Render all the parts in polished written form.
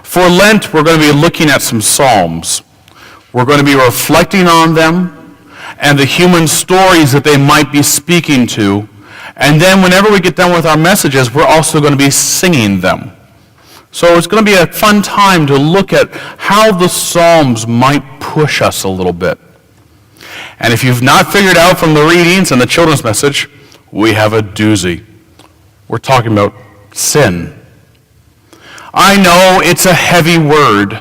For Lent, we're going to be looking at some Psalms. We're going to be reflecting on them and the human stories that they might be speaking to. And then whenever we get done with our messages, we're also going to be singing them. So it's going to be a fun time to look at how the Psalms might push us a little bit. And if you've not figured out from the readings and the children's message, we have a doozy. We're talking about sin. I know it's a heavy word,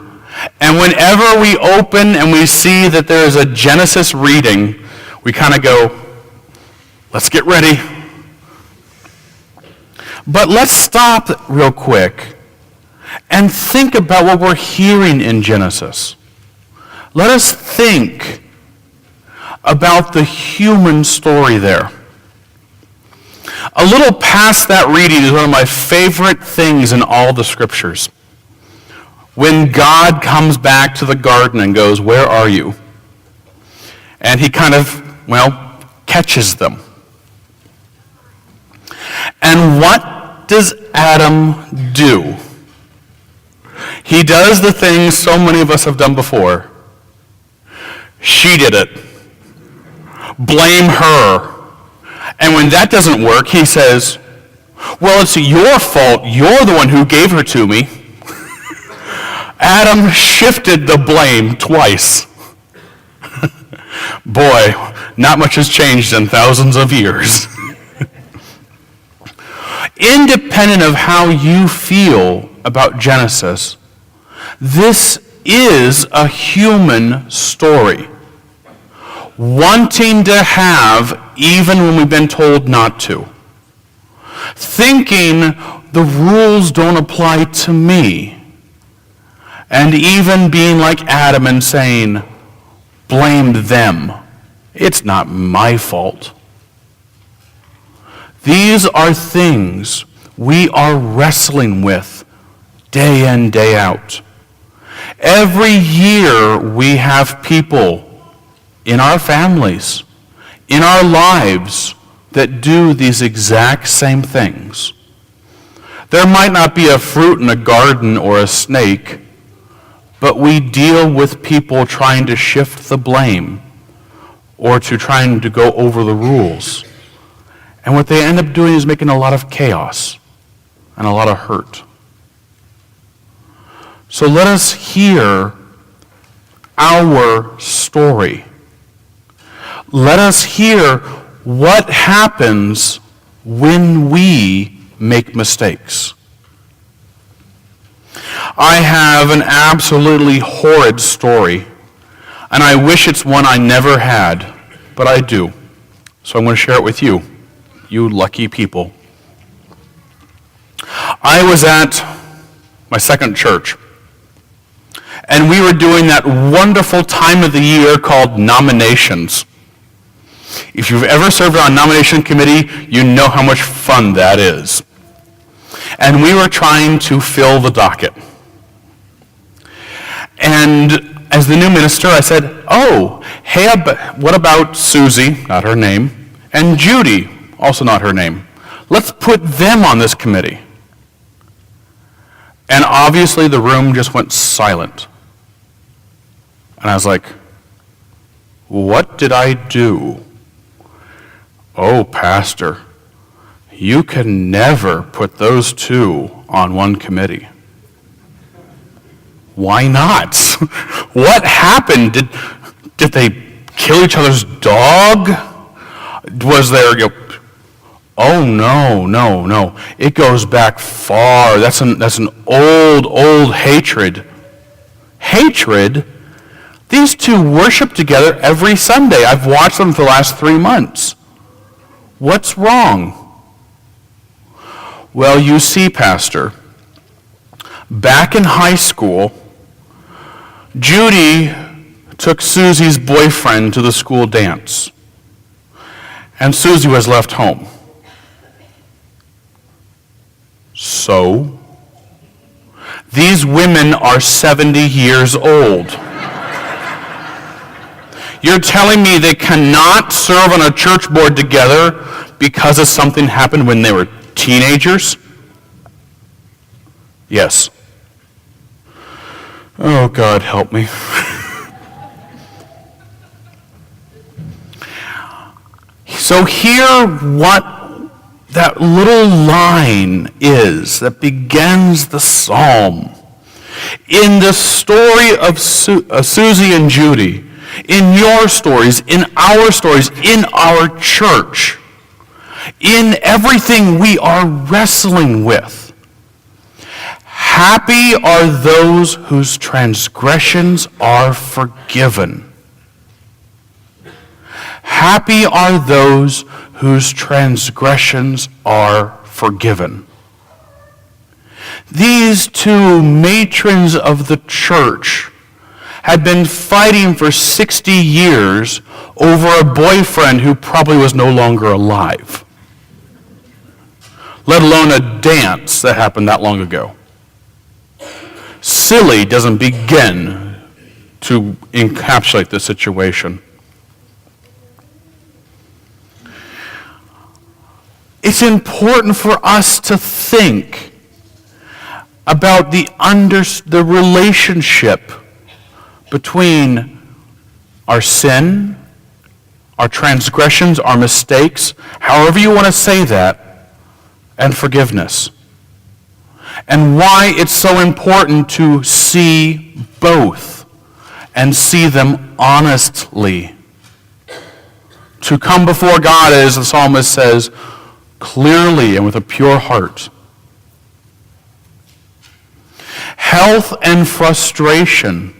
and whenever we open and we see that there is a Genesis reading, we kind of go, let's get ready. But let's stop real quick and think about what we're hearing in Genesis. Let us think about the human story there. A little past that reading is one of my favorite things in all the scriptures. When God comes back to the garden and goes, "Where are you?" And he kind of, catches them. And what does Adam do? He does the things so many of us have done before. She did it. Blame her. And when that doesn't work, he says, well, it's your fault. You're the one who gave her to me. Adam shifted the blame twice. Boy, not much has changed in thousands of years. Independent of how you feel about Genesis, this is a human story. Wanting to have even when we've been told not to. Thinking the rules don't apply to me. And even being like Adam and saying, blame them. It's not my fault. These are things we are wrestling with day in, day out. Every year we have people in our families, in our lives, that do these exact same things. There might not be a fruit in a garden or a snake, but we deal with people trying to shift the blame or to trying to go over the rules. And what they end up doing is making a lot of chaos and a lot of hurt. So let us hear our story. Let us hear what happens when we make mistakes. I have an absolutely horrid story, and I wish it's one I never had, but I do. So I'm going to share it with you, you lucky people. I was at my second church, and we were doing that wonderful time of the year called nominations. If you've ever served on a nomination committee, you know how much fun that is. And we were trying to fill the docket. And as the new minister, I said, hey, what about Susie, not her name, and Judy, also not her name? Let's put them on this committee. And obviously the room just went silent. And I was like, what did I do? Oh, Pastor, you can never put those two on one committee. Why not? What happened? Did they kill each other's dog? Was there, oh, no. It goes back far. That's an old hatred. Hatred? These two worship together every Sunday. I've watched them for the last 3 months. What's wrong? Well, you see, Pastor, back in high school, Judy took Susie's boyfriend to the school dance, and Susie was left home. So, these women are 70 years old. You're telling me they cannot serve on a church board together because of something happened when they were teenagers? Yes. Oh, God, help me. So hear what that little line is that begins the psalm. In the story of Susie and Judy, in your stories, in our stories, in our church, in everything we are wrestling with, happy are those whose transgressions are forgiven. Happy are those whose transgressions are forgiven. These two matrons of the church had been fighting for 60 years over a boyfriend who probably was no longer alive, let alone a dance that happened that long ago. Silly doesn't begin to encapsulate the situation. It's important for us to think about the relationship between our sin, our transgressions, our mistakes, however you want to say that, and forgiveness. And why it's so important to see both and see them honestly. To come before God, as the psalmist says, clearly and with a pure heart. Health and frustration,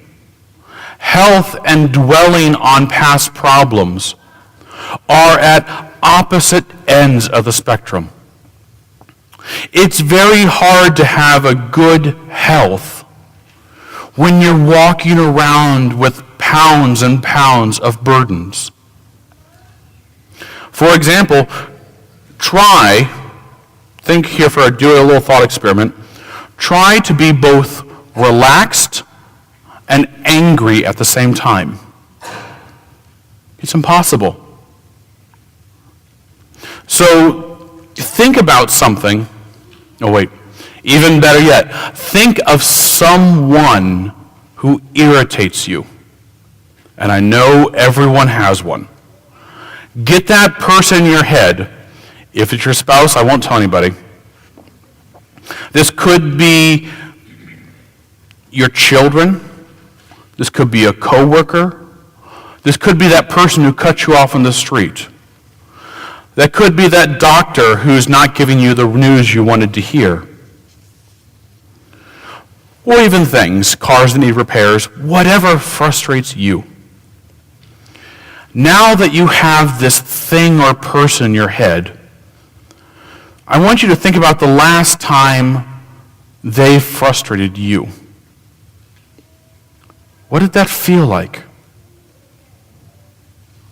health and dwelling on past problems are at opposite ends of the spectrum. It's very hard to have a good health when you're walking around with pounds and pounds of burdens. For example, think here do a little thought experiment. Try to be both relaxed and angry at the same time. It's impossible. So think about something. Oh, wait. Even better yet, think of someone who irritates you. And I know everyone has one. Get that person in your head. If it's your spouse, I won't tell anybody. This could be your children. This could be a coworker. This could be that person who cut you off on the street. That could be that doctor who's not giving you the news you wanted to hear. Or even things, cars that need repairs, whatever frustrates you. Now that you have this thing or person in your head, I want you to think about the last time they frustrated you. What did that feel like?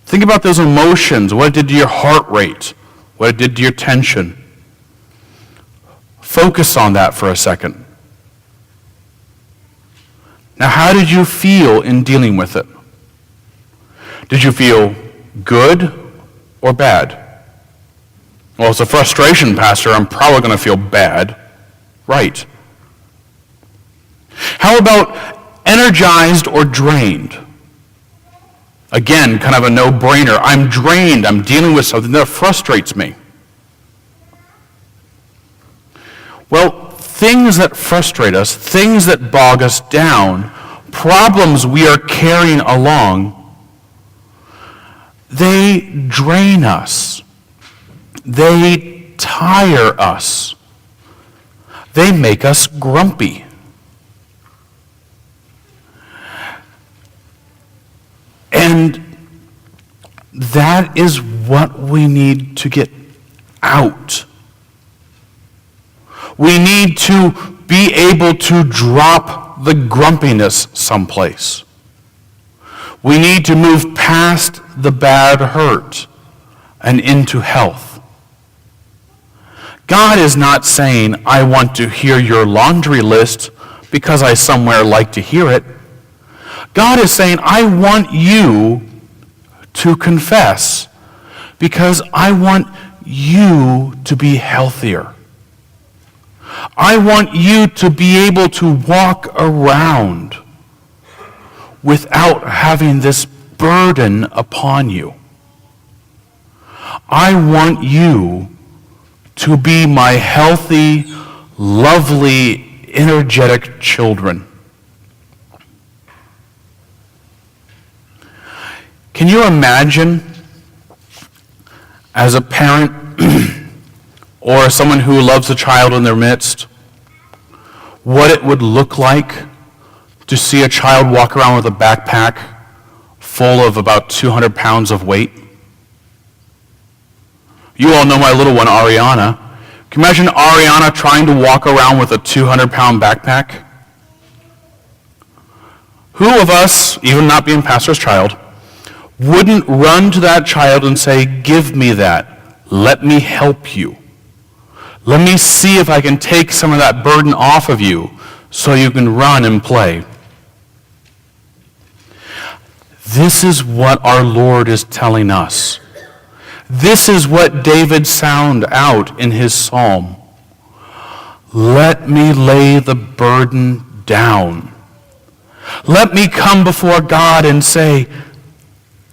Think about those emotions, what it did to your heart rate, what it did to your tension. Focus on that for a second. Now, how did you feel in dealing with it? Did you feel good or bad? Well, it's a frustration, Pastor. I'm probably going to feel bad. Right. How about energized or drained? Again, kind of a no-brainer. I'm drained. I'm dealing with something that frustrates me. Well, things that frustrate us, things that bog us down, problems we are carrying along, they drain us. They tire us. They make us grumpy. And that is what we need to get out. We need to be able to drop the grumpiness someplace. We need to move past the bad hurt and into health. God is not saying, I want to hear your laundry list because I somewhere like to hear it. God is saying, I want you to confess because I want you to be healthier. I want you to be able to walk around without having this burden upon you. I want you to be my healthy, lovely, energetic children. Can you imagine, as a parent or someone who loves a child in their midst, what it would look like to see a child walk around with a backpack full of about 200 pounds of weight? You all know my little one, Ariana. Can you imagine Ariana trying to walk around with a 200-pound backpack? Who of us, even not being pastor's child, wouldn't run to that child and say, "Give me that. Let me help you. Let me see if I can take some of that burden off of you so you can run and play." This is what our Lord is telling us. This is what David sounded out in his psalm. Let me lay the burden down. Let me come before God and say,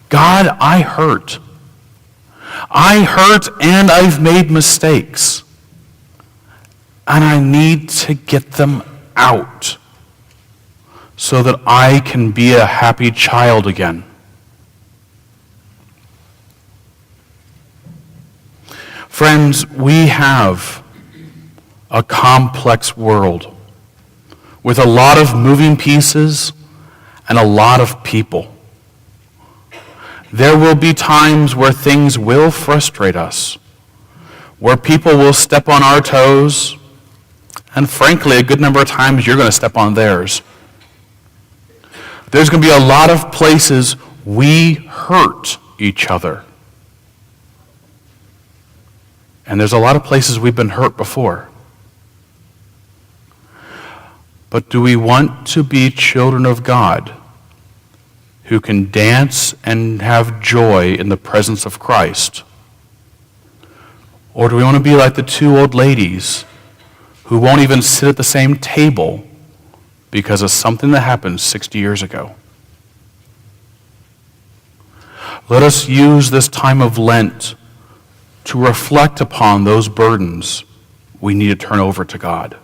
God, I hurt. I hurt and I've made mistakes. And I need to get them out so that I can be a happy child again. Friends, we have a complex world with a lot of moving pieces and a lot of people. There will be times where things will frustrate us, where people will step on our toes, and frankly, a good number of times you're going to step on theirs. There's going to be a lot of places we hurt each other. And there's a lot of places we've been hurt before. But do we want to be children of God who can dance and have joy in the presence of Christ? Or do we want to be like the two old ladies who won't even sit at the same table because of something that happened 60 years ago? Let us use this time of Lent to reflect upon those burdens we need to turn over to God.